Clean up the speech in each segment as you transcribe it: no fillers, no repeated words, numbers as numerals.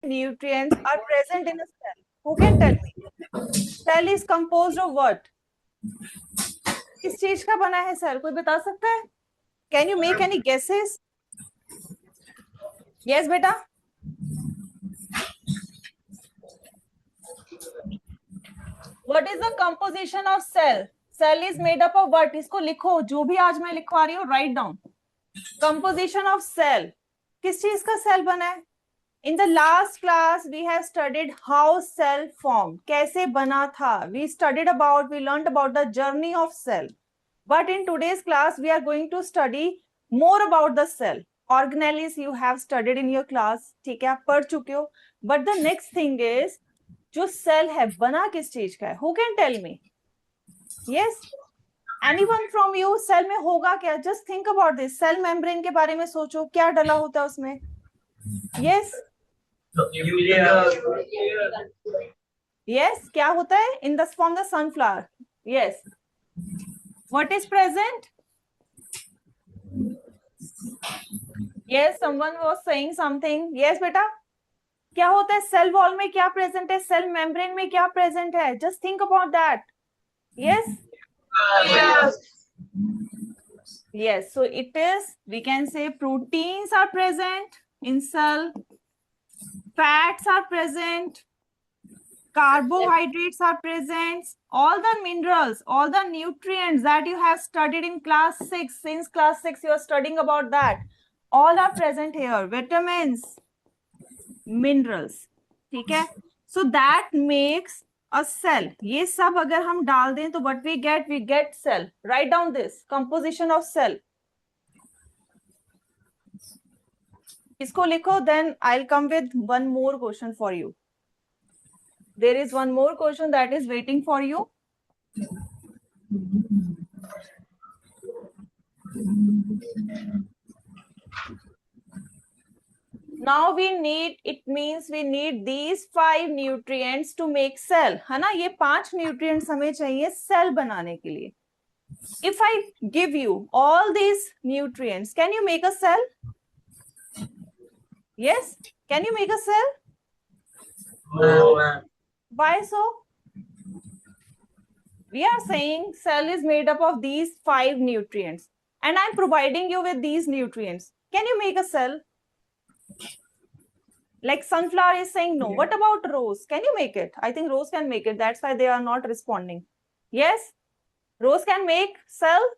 nutrients are present in a cell? Who can tell me? Cell is composed of what? किस चीज का बना है सेल? कोई बता सकता है? Can you make any guesses? Yes, बेटा. What is the composition of cell? Cell is made up of what? इसको लिखो, जो भी आज मैं लिखवा रही हूँ, write down. Composition of cell. किस चीज का सेल बना है? In the last class, we have studied how cell formed. कैसे बना था? We learned about the journey of cell. But in today's class, we are going to study more about the cell. Organelles you have studied in your class. ठीक है, आप पढ़ चुके हो. But the next thing is, जो cell है, बना किस चीज का है? Who can tell me? Yes? Anyone from you? Cell में होगा क्या? Just think about this. Cell membrane के बारे में सोचो, क्या डला होता है उसमें? Yes? Yes, क्या होता है? In the from the sunflower. Yes. What is present? Yes, someone was saying something. Yes, बेटा. क्या होता है? सेल वॉल में क्या प्रेजेंट है? सेल मेम्ब्रेन में क्या प्रेजेंट है? Just think about that. Yes. Yes. So it is. We can say proteins are present in cell. Fats are present. Carbohydrates are present. All the minerals, all the nutrients that you have studied in class 6, since class 6 you are studying about that, all are present here. Vitamins, minerals. ठीक है? So that makes a cell. ये सब अगर हम डाल दें तो what we get cell. Write down this composition of cell. इसको लिखो, then I'll come with one more question for you. There is one more question that is waiting for you. Now we need, it means we need these 5 nutrients to make cell. है ना? ये 5 nutrients हमें चाहिए cell बनाने के लिए. If I give you all these nutrients, can you make a cell? Yes? Can you make a cell? No. Why so? We are saying cell is made up of these 5 nutrients and I'm providing you with these nutrients. Can you make a cell? Like sunflower is saying no. What about rose? Can you make it? I think rose can make it. That's why they are not responding. Yes? Rose can make cell?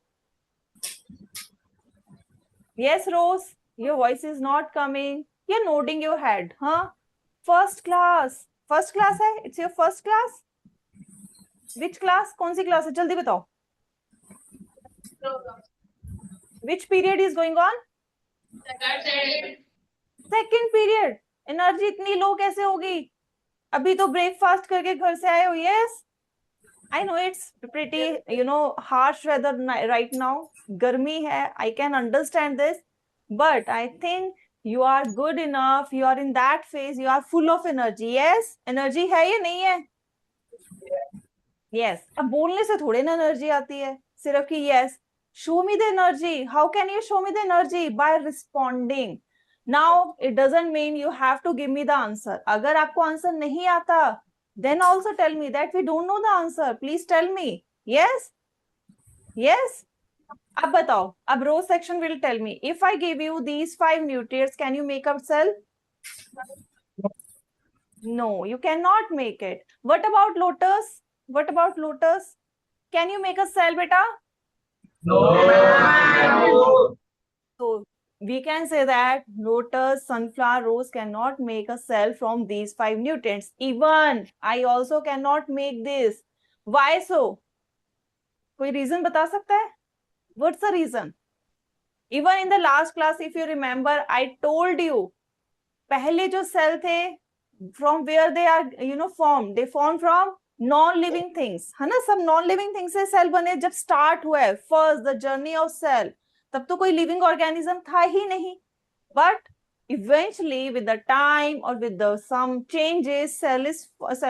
Yes, Rose. Your voice is not coming. You're nodding your head. Huh? First class. First class hai? It's your first class? Which class? कौन सी class है? जल्दी बताओ. Which period is going on? Second period. Energy इतनी लो कैसे होगी? अभी तो breakfast करके घर से आए हो. Yes, I know it's pretty, harsh weather right now. गर्मी है. I can understand this, but I think you are good enough. You are in that phase. You are full of energy. Yes, energy है या नहीं है? Yes. अब बोलने से थोड़े ना एनर्जी आती है, सिर्फ कि yes. Show me the energy. How can you show me the energy? By responding. Now, it doesn't mean you have to give me the answer. अगर आपको आंसर नहीं आता, then also tell me that we don't know the answer. Please tell me. Yes? Yes? अब बताओ. अब row section will tell me. If I give you these 5 nutrients, can you make a cell? No, you cannot make it. What about lotus? What about lotus? Can you make a cell, beta? No. So we can say that lotus, sunflower, rose cannot make a cell from these 5 nutrients. Even I also cannot make this. Why so? कोई reason बता सकता है? What's the reason? Even in the last class, if you remember, I told you, पहले जो cell थे, from where they are, formed, they formed from non-living things. है ना? सब non-living things से cell बने. जब start हुआ है, first the journey of cell, तब तो कोई living organism था ही नहीं. But eventually, with the time or with the some changes, cell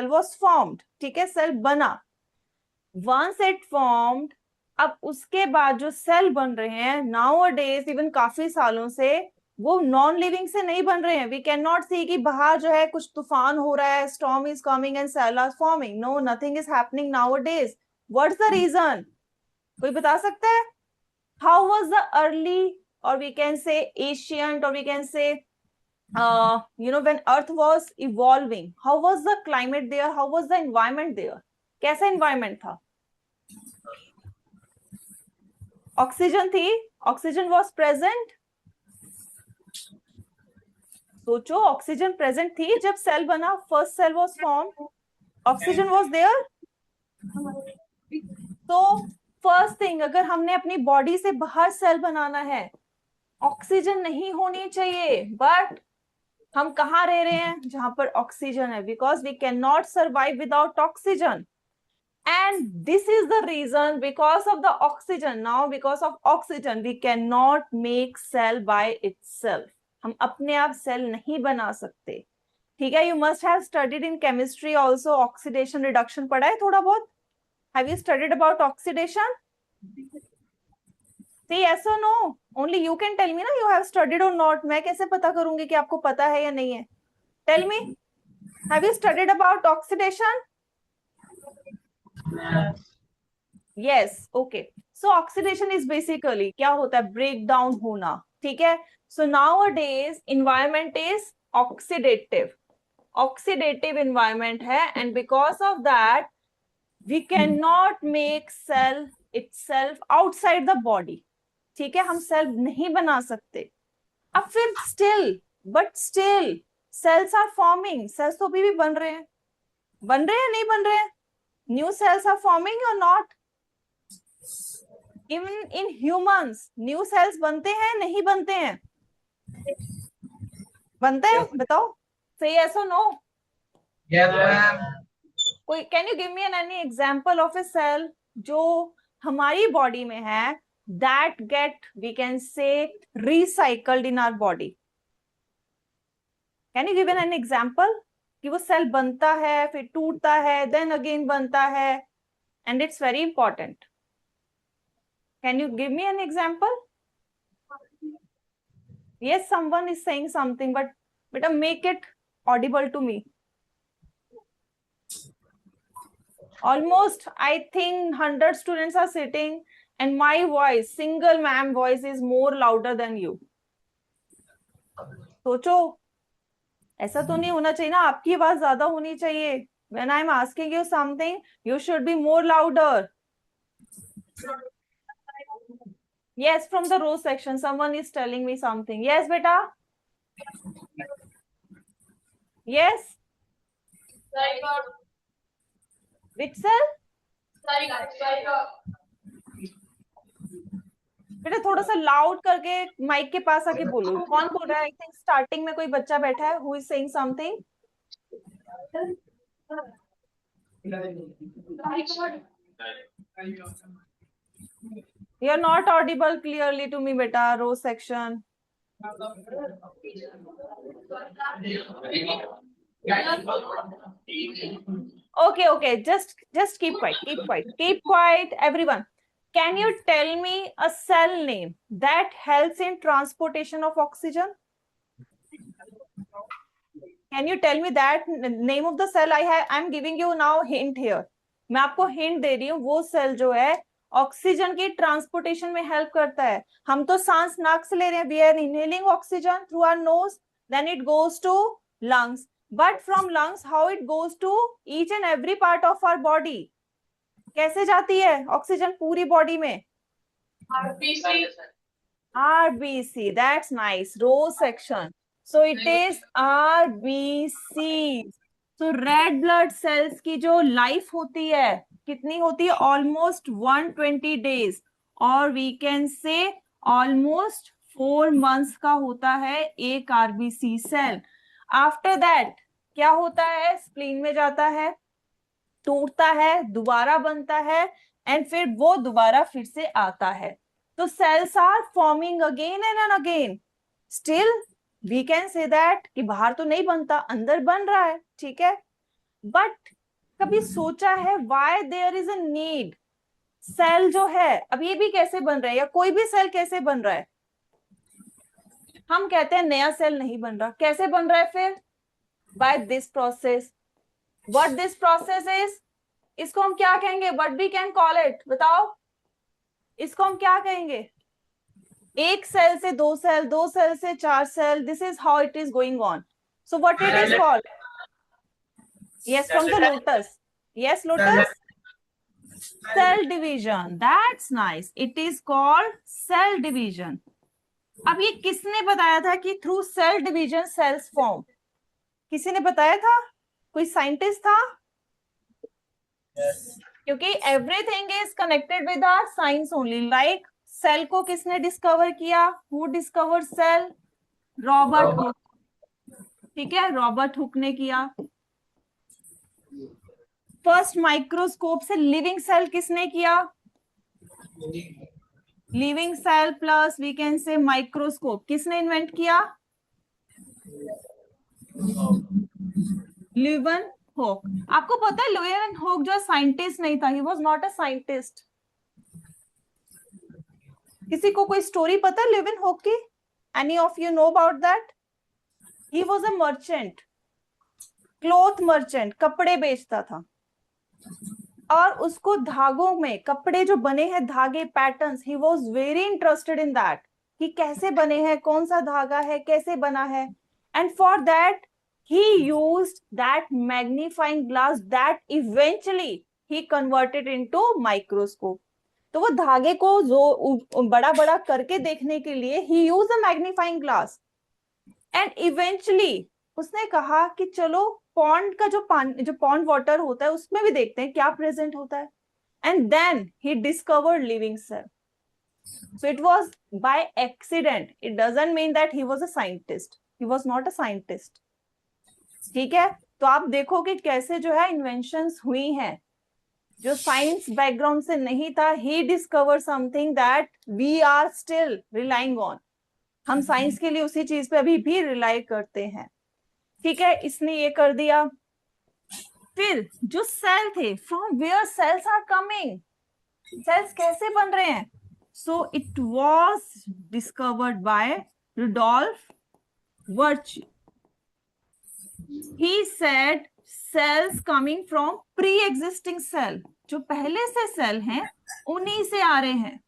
was formed. ठीक है? cell बना. Once it formed, अब उसके बाद जो सेल बन रहे हैं nowadays, even काफी सालों से, वो नॉन लिविंग से नहीं बन रहे हैं. वी कैन नॉट सी कि बाहर जो है कुछ तूफान हो रहा है, storm is coming and cell are forming. No, nothing is happening nowadays. What's the reason? कोई बता सकता है? How was the early, or we can say ancient, or we can say when earth was evolving, how was the climate there, how was the environment there? कैसा environment था? Oxygen थी, oxygen was present. सोचो, oxygen present थी जब cell बना, first cell was form, oxygen was there. तो first thing, अगर हमने अपनी बॉडी से बाहर सेल बनाना है, ऑक्सीजन नहीं होनी चाहिए. बट हम कहाँ रह रहे हैं? जहां पर ऑक्सीजन है, because we can not survive without oxygen. And this is the reason, because of the oxygen, now because of oxygen we cannot make cell by itself. हम अपने आप सेल नहीं बना सकते. ठीक है, you must have studied in chemistry also oxidation reduction पढ़ा है थोड़ा बहुत. Have you studied about oxidation? Say yes or no. Only you can tell me ना, you have studied or not. मैं कैसे पता करूंगी कि आपको पता है या नहीं है? Tell me, have you studied about oxidation? Yes, okay. So oxidation is basically क्या होता है? ब्रेक डाउन होना. ठीक है. So nowadays environment is oxidative environment है, and because of that we cannot make cell itself outside the body. ठीक है, हम सेल नहीं बना सकते. अब फिर still cells are forming. cells तो अभी भी बन रहे हैं नहीं बन रहे हैं? New cells are forming or not? Even in humans, new cells बनते हैं नहीं बनते हैं? बनते हैं. बताओ, say yes or no. Yes, ma'am. कोई, can you give me any example of a cell जो हमारी बॉडी में है, that get, we can say, recycled in our body? Can you give an example कि वो सेल बनता है, फिर टूटता है, then again बनता है, and it's very important. Can you give me an example? Yes, someone is saying something, but make it audible to me. Almost, I think 100 students are sitting, and my voice, single ma'am voice, is more louder than you. सोचो, ऐसा तो नहीं होना चाहिए ना, आपकी आवाज ज्यादा होनी चाहिए. When I'm asking you something, you should be more louder. Yes, from the row section, someone is telling me something. Yes, beta. Yes. Which cell? बेटा थोड़ा सा लाउड करके माइक के पास आके बोलो. कौन बोल रहा है? आई थिंक स्टार्टिंग में कोई बच्चा बैठा है, who is saying something. You are not audible clearly to me बेटा, row section. Okay, just keep quiet everyone. Can you tell me a cell name that helps in transportation of oxygen? Can you tell me that name of the cell? I'm giving you now hint here. मैं आपको hint दे रही हूँ. वो cell जो है oxygen की transportation में help करता है. हम तो सांस नाक से ले रहे हैं, we are inhaling oxygen through our nose, then it goes to lungs. But from lungs, how it goes to each and every part of our body? कैसे जाती है ऑक्सीजन पूरी बॉडी में? RBC. That's nice. Row section. So it is RBC. So red blood cells की जो life होती है कितनी होती है? ऑलमोस्ट 120 days, और we can say almost 4 months का होता है एक आरबीसी सेल. आफ्टर दैट क्या होता है? स्प्लीन में जाता है, टूटता है, दोबारा बनता है, एंड फिर वो दोबारा फिर से आता है. तो cells are forming again and again. Still we can say that कि बाहर तो नहीं बनता, अंदर बन रहा है. ठीक है, बट कभी सोचा है why there is a need? Cell जो है अब ये भी कैसे बन रहा है, या कोई भी सेल कैसे बन रहा है? हम कहते हैं नया सेल नहीं बन रहा, कैसे बन रहा है फिर? By this process. What this process is? इसको हम क्या कहेंगे? What we can call it? बताओ, इसको हम क्या कहेंगे? एक सेल से दो सेल, दो सेल से चार cell, this is how it is going on. So what it is called? Yes, from the lotus. Yes, lotus. Cell division. That's nice. It is called cell division. अब ये किसने बताया था कि through cell division cells form? किसी ने बताया था? कोई साइंटिस्ट था? क्योंकि everything is connected with our science only. Like cell को किसने डिस्कवर किया? Who discover cell? Robert Hooke. ठीक है, रॉबर्ट हुक ने किया. फर्स्ट माइक्रोस्कोप से लिविंग सेल किसने किया? Living cell plus we can say microscope किसने इन्वेंट किया? ल्यूवन होक. आपको पता है ल्यूवन होक जो साइंटिस्ट नहीं था, he was not a scientist. किसी को कोई स्टोरी पता है ल्यूवन होक की? Any of you know about that? He was a merchant, cloth merchant, कपड़े बेचता था. और उसको धागों में, कपड़े जो बने हैं धागे patterns, he was very interested in that कि कैसे बने हैं, कौन सा धागा है, कैसे बना है. And for that he used that magnifying glass that eventually he converted into microscope. तो वो धागे को जो बड़ा बड़ा करके देखने के लिए he used a magnifying glass and eventually उसने कहा कि चलो पॉन्ड का जो पानी, जो पॉन्ड वाटर होता है उसमें भी देखते हैं क्या प्रेजेंट होता है. And then he discovered living cell. So it was by accident. It doesn't mean that he was a scientist. He was not a scientist. ठीक है, तो आप देखो कि कैसे जो है इन्वेंशंस हुई हैं. जो साइंस बैकग्राउंड से नहीं था, he discover something that we are still relying on. हम साइंस के लिए उसी चीज पे अभी भी रिलाई करते हैं. ठीक है, इसने ये कर दिया. फिर जो सेल थे, from where cells are coming, cells कैसे बन रहे हैं? So it was discovered by Rudolf Virchow. He said cells coming from pre-existing cell. जो पहले से सेल हैं उन्हीं से आ रहे हैं.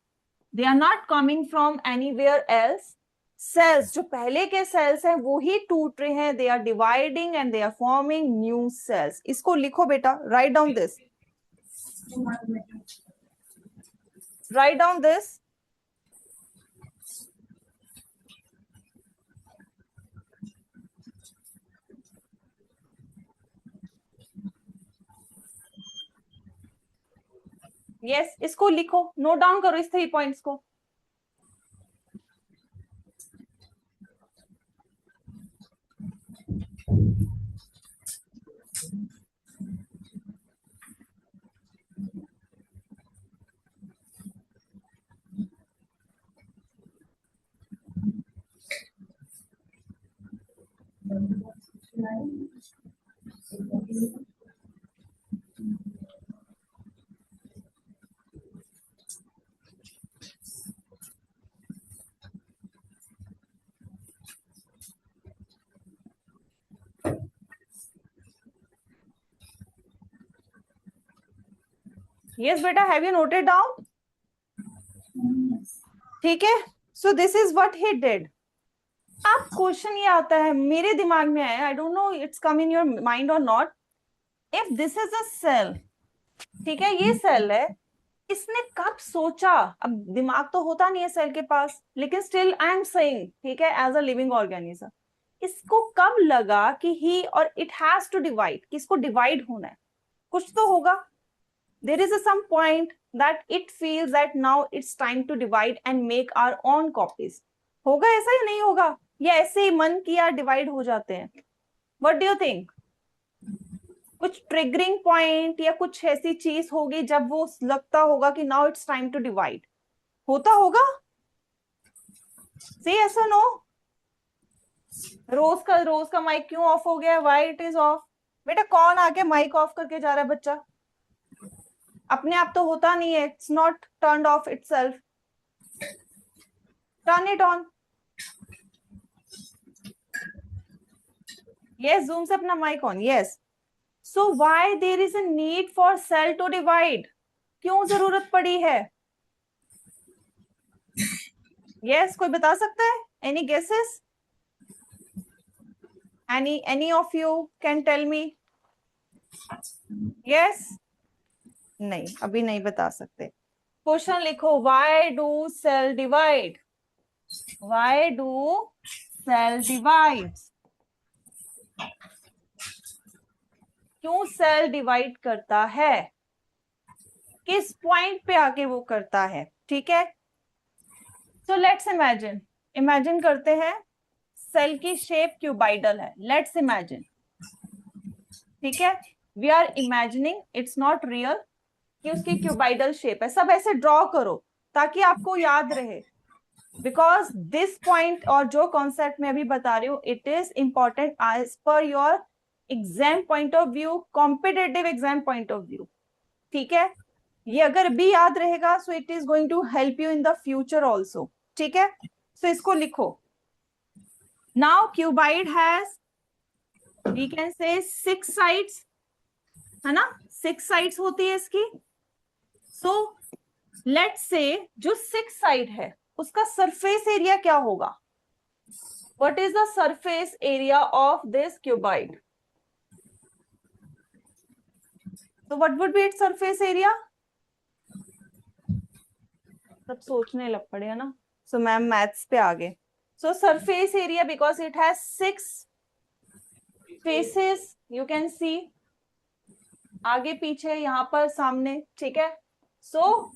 They are not coming from anywhere else. Cells जो पहले के सेल्स हैं वो ही टूट रहे हैं. They are dividing and they are forming new cells. इसको लिखो बेटा, write down this. Write down this. Yes, इसको लिखो, नोट डाउन करो इस 3 पॉइंट्स को. Yes बेटा, have you noted down? ठीक है, so this is what he did. अब क्वेश्चन ये आता है, मेरे दिमाग में आया, I don't know it's come in your mind और not. If this is a cell, ठीक है, ये सेल है, इसने कब सोचा? अब दिमाग तो होता नहीं है सेल के पास, लेकिन स्टिल आई एम सेइंग, ठीक है, एज अ लिविंग ऑर्गेनिज्म, इसको कब लगा कि ही और इट हैज टू डिवाइड, कि इसको डिवाइड होना है? कुछ तो होगा. There is some point that it feels that now it's time to divide and make our own copies. होगा ऐसा या नहीं होगा? या ऐसे ही मन किया डिवाइड हो जाते हैं? What do you think? कुछ ट्रिगरिंग पॉइंट या कुछ ऐसी चीज होगी जब वो लगता होगा कि now it's time to divide, होता होगा? से ऐसा नो. रोज का माइक क्यों ऑफ हो गया? Why it is of? बेटा कौन आके माइक ऑफ करके जा रहा है? बच्चा अपने आप तो होता नहीं है. It's not turned of itself. Turn it on. Yes, zoom से अपना mic on. Yes. So why there is a need for cell to divide? क्यों जरूरत पड़ी है? Yes, कोई बता सकता है? Any guesses? Any of you can tell me? Yes? नहीं, अभी नहीं बता सकते. क्वेश्चन लिखो. Why do cell divide? Why do cell divides? क्यों सेल डिवाइड करता है? किस पॉइंट पे आके वो करता है? ठीक है. सो लेट्स इमेजिन करते हैं सेल की शेप क्यूबाइडल है. Let's imagine. ठीक है. We are imagining, it's not real कि उसकी क्यूबाइडल शेप है. सब ऐसे ड्रॉ करो ताकि आपको याद रहे. बिकॉज दिस पॉइंट और जो कॉन्सेप्ट मैं अभी बता रही हूँ, it is important as per your exam point of view, competitive exam point of view. ठीक है. ये अगर भी याद रहेगा so it is going to help you in the future also. ठीक है. सो इसको लिखो. Now cuboid has, we can say 6 sides, है ना. 6 साइड्स होती है इसकी. सो लेट्स से जो 6 साइड है उसका सरफेस एरिया क्या होगा? What is the surface area of this cuboid? तो what would be its surface area? सब सोचने लग पड़े, है ना. सो मैम मैथ्स पे आ गए. So surface area, because it has 6 faces, you can see आगे पीछे यहाँ पर सामने. ठीक है. So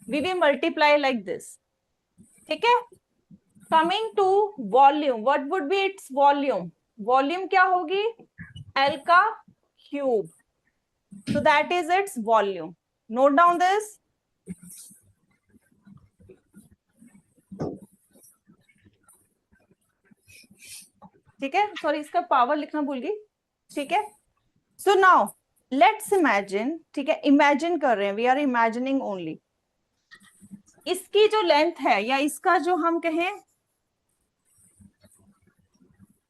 we will multiply like this. ठीक है. Coming to volume, what would be its volume? Volume क्या होगी? एल का cube. So that is its volume. Note down this. ठीक है. सॉरी, इसका पावर लिखना भूल गई. ठीक है. So now let's imagine. ठीक है, इमेजिन कर रहे हैं, वी आर इमेजिनिंग ओनली. इसकी जो लेंथ है या इसका जो हम कहें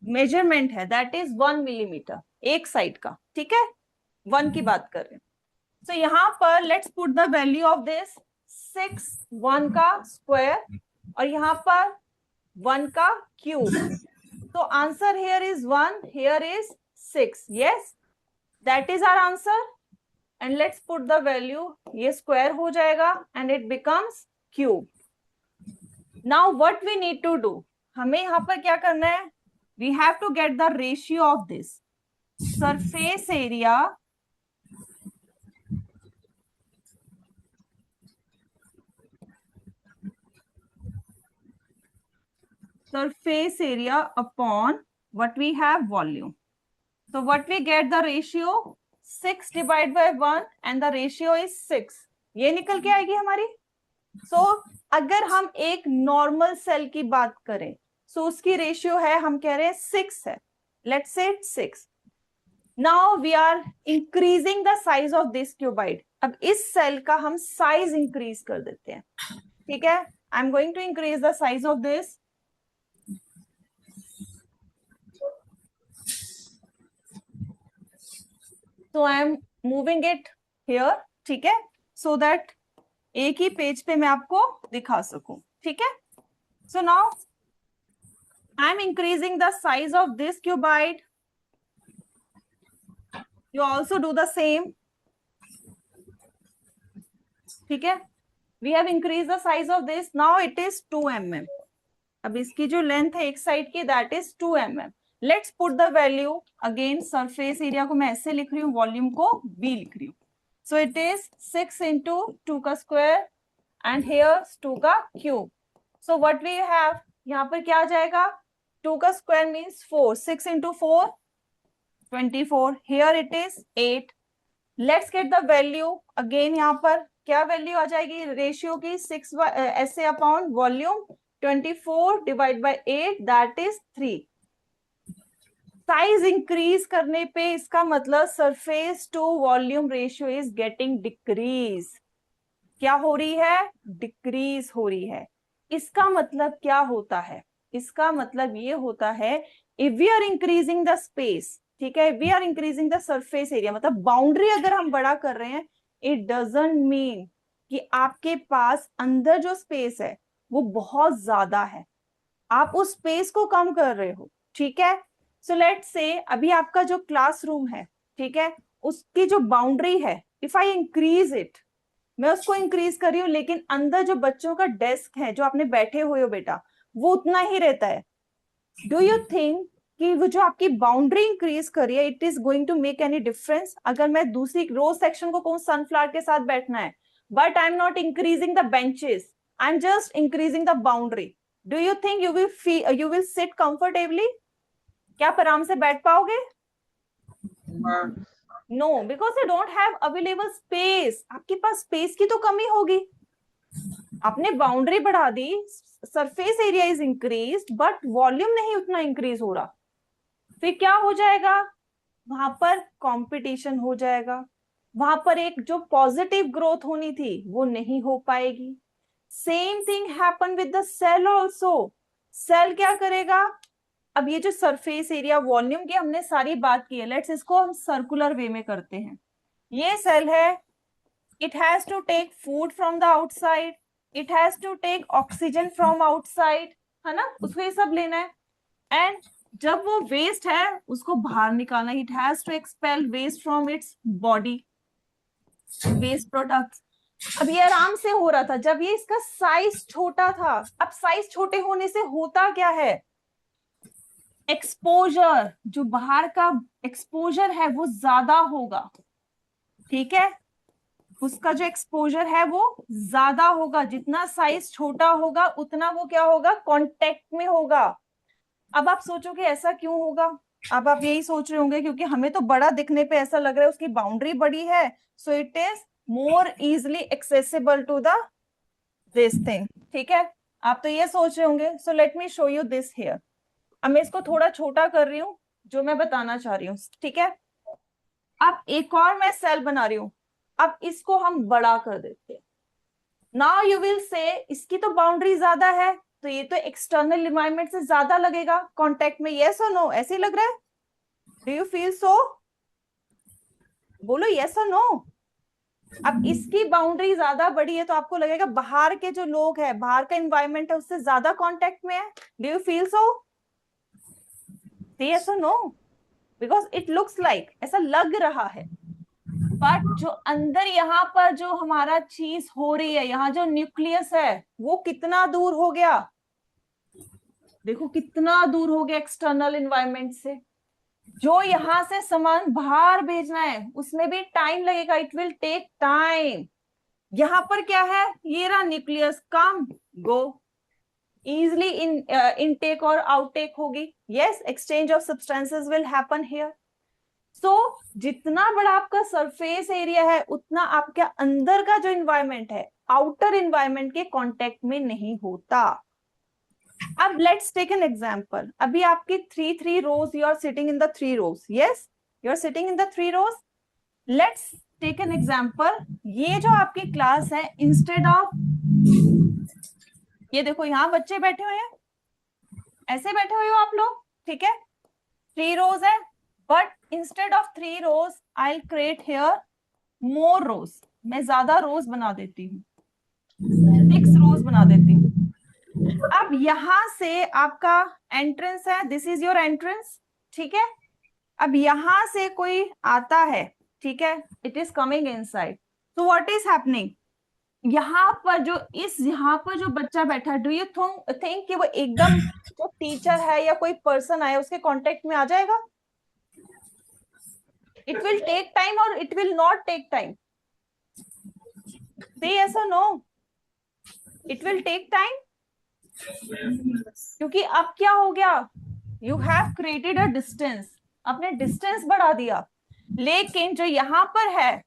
मेजरमेंट है, दैट इज 1 मिलीमीटर एक साइड का. ठीक है. 1 की बात कर रहे हैं. सो यहां पर let's put the value of this 6, 1 का स्क्वायर, और यहां पर 1 का क्यूब. तो answer here is 1, here is 6. Yes, that is our answer. And let's put the value. ये स्क्वायर हो जाएगा and it becomes cube. Now what we need to do, हमें यहां पर क्या करना है? We have to get the ratio of this surface area upon what we have volume. So what we get the ratio 6 divided by 1 and the ratio is 6. ये निकल के आएगी हमारी. So अगर हम एक नॉर्मल सेल की बात करें so उसकी रेशियो है, हम कह रहे हैं 6 है. Let's say 6. Now we are increasing the size of this cuboid. अब इस सेल का हम साइज इंक्रीज कर देते हैं. ठीक है. I am going to increase the size of this. So I am moving it here. ठीक है. So that एक ही पेज पे मैं आपको दिखा सकूं. ठीक है. So now I am increasing the size of this cuboid. You also do the same. ठीक है. We have increased the size of this. Now it is 2 mm. अब इसकी जो लेंथ है एक साइड की, that is 2 mm. Let's put the value again. Surface area को मैं ऐसे लिख रही हूँ, वॉल्यूम को b लिख रही हूँ. So it is 6 into 2 का स्क्वायर and here 2 का cube. So what we have, यहाँ पर क्या आ जाएगा? 2 का square means 4. 6 into 4 24. Here it is 8. Let's get the value again. यहाँ पर क्या वैल्यू आ जाएगी रेशियो की? 6 ऐसे upon volume 24 divide by 8, that is 3. Size increase करने पे इसका मतलब surface to volume ratio is getting decrease. क्या हो रही है? डिक्रीज हो रही है. इसका मतलब क्या होता है? इसका मतलब ये होता है if we are increasing the space, ठीक है, we are increasing the surface area, मतलब बाउंड्री अगर हम बड़ा कर रहे हैं, इट डजंट मीन कि आपके पास अंदर जो स्पेस है वो बहुत ज्यादा है, आप उस स्पेस को कम कर रहे हो, ठीक है। सो लेट्स से अभी आपका जो क्लासरूम है, ठीक है, उसकी जो बाउंड्री है, इफ आई इंक्रीज इट, मैं उसको इंक्रीज कर रही हूँ, लेकिन अंदर जो बच्चों का डेस्क है, जो आपने बैठे हुए हो बेटा, वो उतना ही रहता है। डू यू थिंक कि वो जो आपकी बाउंड्री इंक्रीज करी है, it is going to make any difference? अगर मैं दूसरी रो सेक्शन को कहूँ सनफ्लावर के साथ बैठना है, but I am not increasing the benches, I am just increasing the boundary, do you think you will sit comfortably? क्या आप आराम से बैठ पाओगे? No, because you don't have available space, आपके पास स्पेस की तो कमी होगी। आपने बाउंड्री बढ़ा दी, surface area is increase, but volume नहीं उतना इंक्रीज हो रहा, फिर क्या हो जाएगा? वहां पर कंपटीशन हो जाएगा, वहां पर एक जो पॉजिटिव ग्रोथ होनी थी वो नहीं हो पाएगी। Same thing happen with the cell also. Cell क्या करेगा? अब ये जो सरफेस एरिया वॉल्यूम की हमने सारी बात की है, लेट्स इसको हम सर्कुलर वे में करते हैं। ये सेल है, it has to take food from the outside, it has to take oxygen from outside, है ना, उसको ये सब लेना है। एंड जब वो वेस्ट है उसको बाहर निकालना, it has to expel waste from its body, waste products. अब ये आराम से हो रहा था जब ये इसका साइज छोटा था। अब साइज छोटे होने से होता क्या है? एक्सपोजर, जो बाहर का एक्सपोजर है वो ज्यादा होगा, ठीक है, उसका जो एक्सपोजर है वो ज्यादा होगा। जितना साइज छोटा होगा उतना वो क्या होगा? कांटेक्ट में होगा। अब आप सोचोगे ऐसा क्यों होगा? अब आप यही सोच रहे होंगे क्योंकि हमें तो बड़ा दिखने पे ऐसा लग रहा है, उसकी बाउंड्री बड़ी है, so it is more easily accessible to the this thing, ठीक है। आप तो ये सोच रहे होंगे। So let me show you this here. अब मैं इसको थोड़ा छोटा कर रही हूँ, जो मैं बताना चाह रही हूँ, ठीक है। अब एक और मैं सेल बना रही हूँ, अब इसको हम बड़ा कर देते हैं। नाउ यू विल से इसकी तो बाउंड्री ज्यादा है, तो ये तो एक्सटर्नल एनवायरनमेंट से ज्यादा लगेगा कांटेक्ट में, यस और नो? ऐसे ही लग रहा है? डू यू फील सो? बोलो यस और नो। अब इसकी बाउंड्री ज्यादा बड़ी है तो आपको लगेगा बाहर के जो लोग हैं, बाहर का एनवायरनमेंट है, उससे ज्यादा कांटेक्ट में है। Do you feel so? Yes और no? Because it looks like, ऐसा लग रहा है, बट जो अंदर यहाँ पर जो हमारा चीज हो रही है, यहाँ जो न्यूक्लियस है वो कितना दूर हो गया? देखो कितना दूर हो गया एक्सटर्नल एनवायरनमेंट से। जो यहाँ से सामान बाहर भेजना है उसमें भी टाइम लगेगा, इट विल टेक टाइम। यहाँ पर क्या है? ये रहा nucleus, come go easily in intake और आउटटेक होगी, yes, exchange of substances will happen here. So जितना बड़ा आपका सरफेस एरिया है उतना आपके अंदर का जो इन्वायरमेंट है आउटर इन्वायरमेंट के कांटेक्ट में नहीं होता। अब लेट्स टेक एन एग्जांपल। अभी आपकी three rows, you are sitting in the three rows, yes, you are sitting in the three rows. Let's take an example. ये जो आपकी क्लास है, इंस्टेड ऑफ, ये देखो यहाँ बच्चे बैठे हुए हैं, ऐसे बैठे हुए हो आप लोग, ठीक है, थ्री रोज है, but instead of three rows I create here more rows, मैं ज्यादा रोज बना देती हूँ, 6 रोज बना देती हूँ। अब यहां से आपका एंट्रेंस है, दिस इज योर एंट्रेंस, ठीक है। अब यहां से कोई आता है, ठीक है, इट इज कमिंग इनसाइड, तो व्हाट इज हैपनिंग? यहाँ पर जो यहाँ पर जो बच्चा बैठा, डू यू थिंक कि वो एकदम जो टीचर है या कोई पर्सन आया उसके कांटेक्ट में आ जाएगा? इट विल टेक टाइम और it will not take time? Say yes or no? It will take time, क्योंकि अब क्या हो गया? You have created a distance, आपने डिस्टेंस बढ़ा दिया। लेकिन जो यहाँ पर है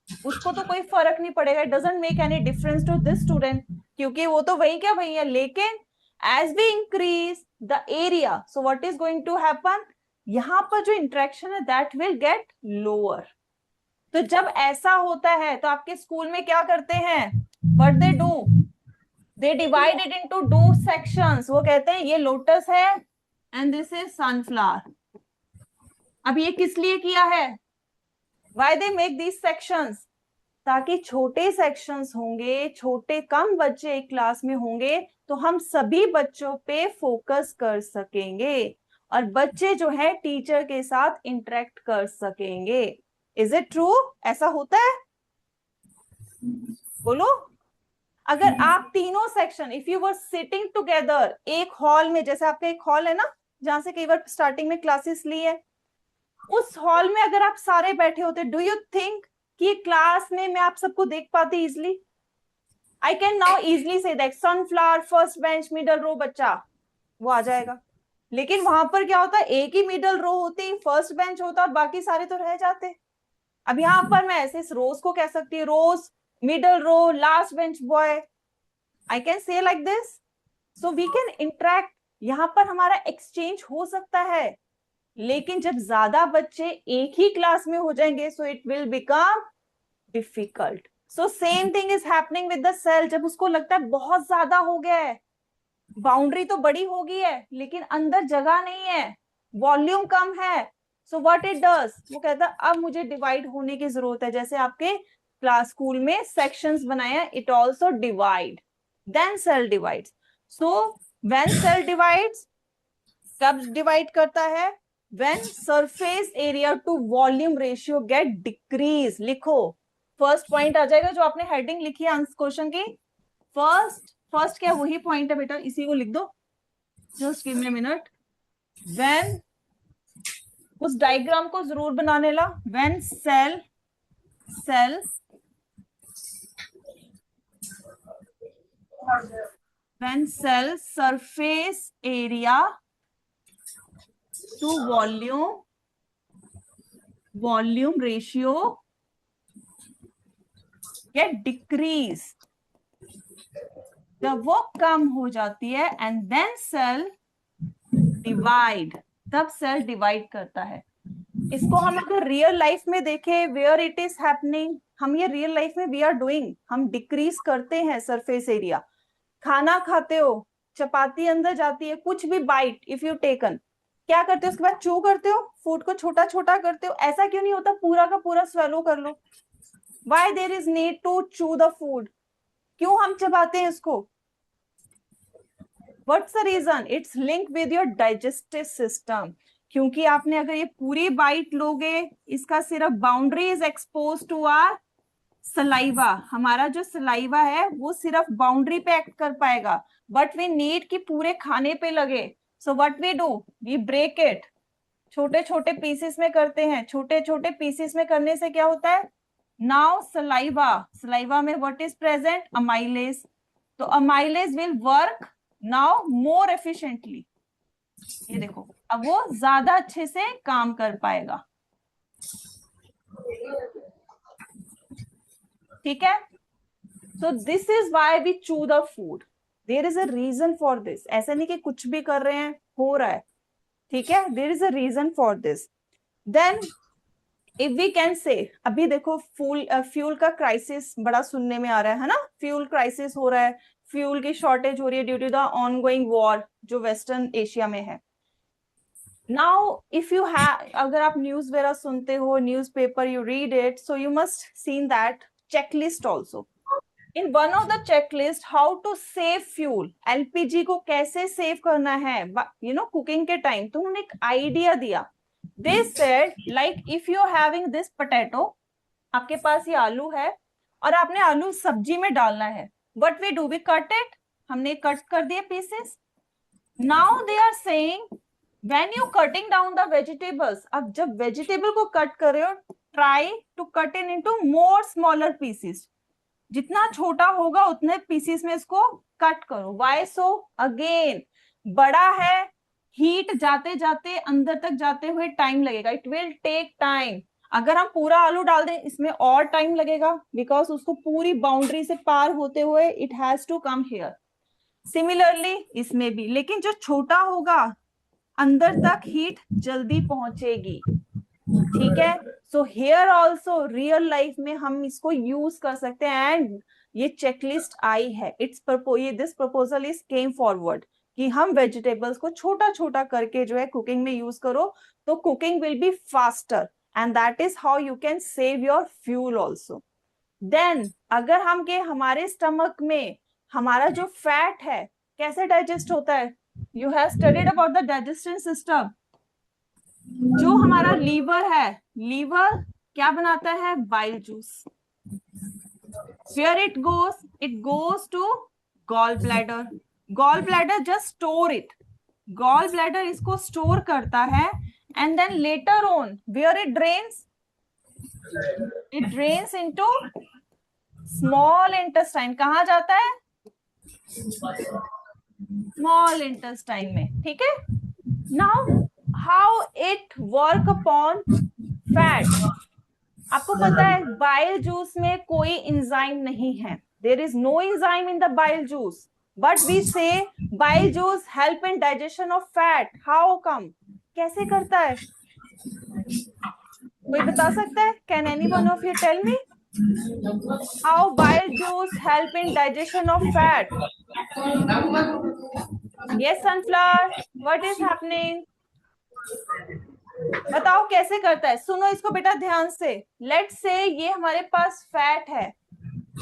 उसको तो कोई फर्क नहीं पड़ेगा, it doesn't make any difference to this student, क्योंकि वो तो वही क्या वही है। लेकिन as we increase the area, so what is going to happen? यहाँ पर जो इंटरेक्शन है दैट विल गेट लोअर। तो जब ऐसा होता है तो आपके स्कूल में क्या करते हैं? What they do? They divide it into 2 sections. वो कहते हैं ये लोटस है एंड दिस इज सनफ्लावर। अब ये किस लिए किया है? Why they make these sections? ताकि छोटे सेक्शंस होंगे, छोटे कम बच्चे एक क्लास में होंगे, तो हम सभी बच्चों पे फोकस कर सकेंगे और बच्चे जो है टीचर के साथ इंटरेक्ट कर सकेंगे। Is it true? ऐसा होता है? बोलो। अगर आप तीनों section, if you were sitting together एक हॉल में, जैसे आपका एक हॉल है ना जहां से कई बार स्टार्टिंग में क्लासेस ली है, उस हॉल में अगर आप सारे बैठे होते, डू यू थिंक कि क्लास में मैं आप सबको देख पाती easily? I can now easily say that sunflower first bench middle row बच्चा वो आ जाएगा। लेकिन वहां पर क्या होता है, एक ही मिडल रो होती, फर्स्ट बेंच होता और बाकी सारे तो रह जाते। अब यहाँ पर मैं ऐसे इस रोज को कह सकती हूँ, rows middle row last bench boy, I can say like this. So we can interact, यहाँ पर हमारा एक्सचेंज हो सकता है। लेकिन जब ज्यादा बच्चे एक ही क्लास में हो जाएंगे, so it will become difficult. So same thing is happening with the cell. जब उसको लगता है बहुत ज्यादा हो गया है, बाउंड्री तो बड़ी हो गई है लेकिन अंदर जगह नहीं है, वॉल्यूम कम है, सो व्हाट इट डज, वो कहता है अब मुझे डिवाइड होने की जरूरत है। जैसे आपके क्लास स्कूल में सेक्शंस बनाया, it also divide, then cell divides. So when cell divides, कब डिवाइड करता है? When surface area to volume ratio get decrease. लिखो, फर्स्ट पॉइंट आ जाएगा जो आपने हेडिंग लिखी है आंसर क्वेश्चन की। फर्स्ट क्या वही पॉइंट है बेटा, इसी को लिख दो, just give me a minute. When, उस डायग्राम को जरूर बनाने ला। When cell when cell surface area to volume ratio get decrease, जब वो कम हो जाती है, एंड देन सेल डिवाइड, तब सेल डिवाइड करता है। इसको हम अगर रियल लाइफ में देखें, वेयर इट इज हैपनिंग, हम ये रियल लाइफ में वी आर डूइंग, हम डिक्रीज करते हैं सरफेस एरिया। खाना खाते हो, चपाती अंदर जाती है, कुछ भी बाइट इफ यू टेकन, क्या करते हो उसके बाद चू करते हो, फूड को छोटा छोटा करते हो। ऐसा क्यों नहीं होता पूरा का पूरा स्वेलो कर लो? Why there is need to chew the food? क्यों हम चबाते हैं इसको? What's the reason? It's link with your digestive system. क्योंकि आपने अगर ये पूरी बाइट लोगे, इसका सिर्फ boundary is expose to our saliva, हमारा जो सलाइवा है वो सिर्फ बाउंड्री पे एक्ट कर पाएगा, बट वी नीड कि पूरे खाने पे लगे। So what we do, we break it, छोटे छोटे पीसेस में करते हैं। छोटे छोटे पीसेस में करने से क्या होता है? नाउ सलाइवा में व्हाट इज प्रेजेंट? अमाइलेज। तो amylase will work now more efficiently. ये देखो, अब वो ज्यादा अच्छे से काम कर पाएगा। ठीक है? So this is why we chew the food, there is a reason for this. ऐसा नहीं कि कुछ भी कर रहे हैं हो रहा है, ठीक है? There is a reason for this. Then if we can say, अभी देखो फ्यूल का क्राइसिस बड़ा सुनने में आ रहा है ना, फ्यूल क्राइसिस हो रहा है, फ्यूल की शॉर्टेज हो रही है due to the ongoing war जो वेस्टर्न एशिया में है। नाउ इफ यू हैव, अगर आप न्यूज वगैरह सुनते हो, newspaper you read it, so you must seen that checklist also. In one of the checklist, how to save fuel, LPG को कैसे सेव करना है यू नो कुकिंग के टाइम, तो उन्होंने एक आइडिया दिया। They said like if you are having this potato, आपके पास ये आलू है और आपने आलू सब्जी में डालना है, what we do, we cut it, हमने कट कर दिए pieces. Now they are saying when you cutting down the vegetables, अब जब वेजिटेबल को कट कर रहे हो, try to cut in into more smaller pieces, जितना छोटा होगा उतने पीसेस में इसको कट करो। वाई सो? अगेन बड़ा है, हीट जाते जाते अंदर तक जाते हुए टाइम लगेगा, इट विल टेक टाइम। अगर हम पूरा आलू डाल दें इसमें और टाइम लगेगा, बिकॉज उसको पूरी बाउंड्री से पार होते हुए it has to come here. Similarly इसमें भी, लेकिन जो छोटा होगा अंदर तक हीट जल्दी पहुंचेगी। ठीक है? So here also real life में हम इसको यूज कर सकते हैं, एंड ये चेकलिस्ट आई है, it's this proposal is came forward कि हम वेजिटेबल्स को छोटा छोटा करके जो है कुकिंग में यूज करो, तो cooking will be faster and that is how you can save your fuel also. Then अगर हम के हमारे स्टमक में हमारा जो फैट है कैसे डाइजेस्ट होता है, you have studied about the digestive system. जो हमारा लीवर है, लीवर क्या बनाता है, bile juice. Where it goes to gall bladder. Gall bladder just store it. Gall bladder इसको store करता है and then later on where it drains into small intestine. कहाँ जाता है, small intestine में. ठीक है. Now how it work upon fat. आपको पता है बाइल जूस में कोई इंजाइम नहीं है. There is no enzyme in the bile juice, but we say bile juice help in digestion of fat. How come, कैसे करता है, कोई बता सकता है? Can any one of you tell me how bile juice help in digestion of fat? Yes sunflower, what is happening? बताओ कैसे करता है. सुनो इसको बेटा ध्यान से. लेट्स से ये हमारे पास फैट है,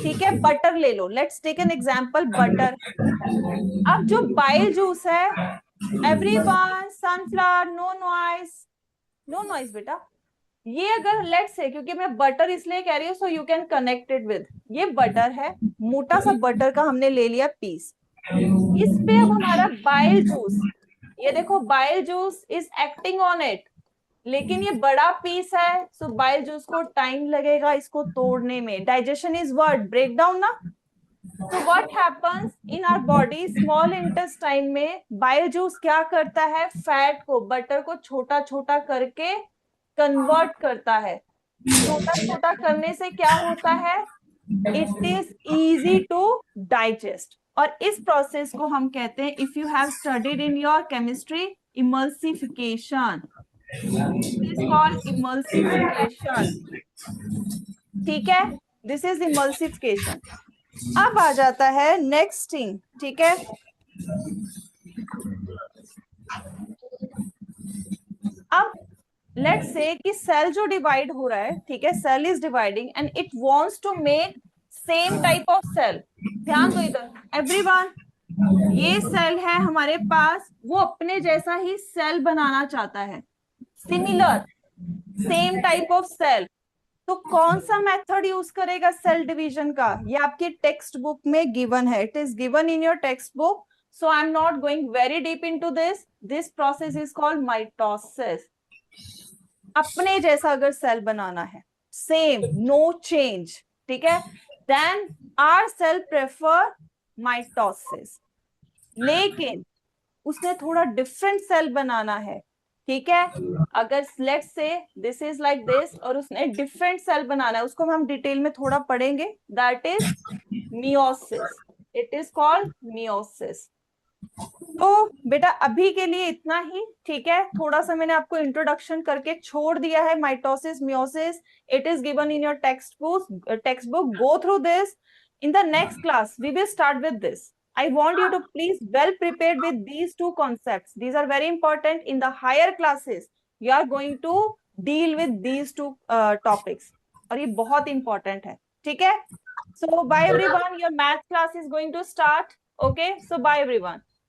ठीक है. बटर ले लो, let's take an example butter. अब जो बाइल जूस है, everyone sunflower, no noise, no noise बेटा. ये अगर लेट्स से, क्योंकि मैं बटर इसलिए कह रही हूँ so you can connect it with, ये बटर है, मोटा सा बटर का हमने ले लिया पीस. इस पे अब हमारा बाइल जूस, ये देखो bile juice is acting on it, लेकिन ये बड़ा पीस है, सो बाइल जूस को टाइम लगेगा इसको तोड़ने में. Digestion is what, break down ना. तो what happens in our body, small intestine में बाइल जूस क्या करता है, फैट को, बटर को छोटा छोटा करके कन्वर्ट करता है. छोटा छोटा करने से क्या होता है, it is easy to digest. और इस प्रोसेस को हम कहते हैं, if you have studied in your chemistry, emulsification. This is called emulsification. ठीक है, दिस इज इमल्सिफिकेशन. अब आ जाता है नेक्स्ट थिंग. ठीक है, अब लेट्स से कि सेल जो डिवाइड हो रहा है, ठीक है, cell is dividing and it wants to make same type of cell. ध्यान दो इधर एवरीवन, ये सेल है हमारे पास, वो अपने जैसा ही सेल बनाना चाहता है, similar same type of cell. तो कौन सा मेथड यूज करेगा सेल डिवीजन का, ये आपकी टेक्स्ट बुक में गिवन है. It is given in your text book, so I am not going very deep into this. This process is called mitosis. अपने जैसा अगर सेल बनाना है, सेम, नो चेंज, ठीक है, then our cell prefer mitosis. लेकिन उसने थोड़ा डिफरेंट सेल बनाना है, ठीक है. अगर let's say this is like this और उसने डिफरेंट सेल बनाना है, उसको हम डिटेल में थोड़ा पढ़ेंगे, that is meiosis. It is called meiosis. तो बेटा अभी के लिए इतना ही, ठीक है. थोड़ा सा मैंने आपको इंट्रोडक्शन करके छोड़ दिया है mitosis, meiosis. It is given in your text book. Go through this. In the next class, we will start with this. I want you to please well prepared with these two concepts. These are very important. In the higher classes, you are going to deal with these two topics. और ये बहुत important है, ठीक है. So bye everyone. Your math class is going to start. Okay. So bye everyone.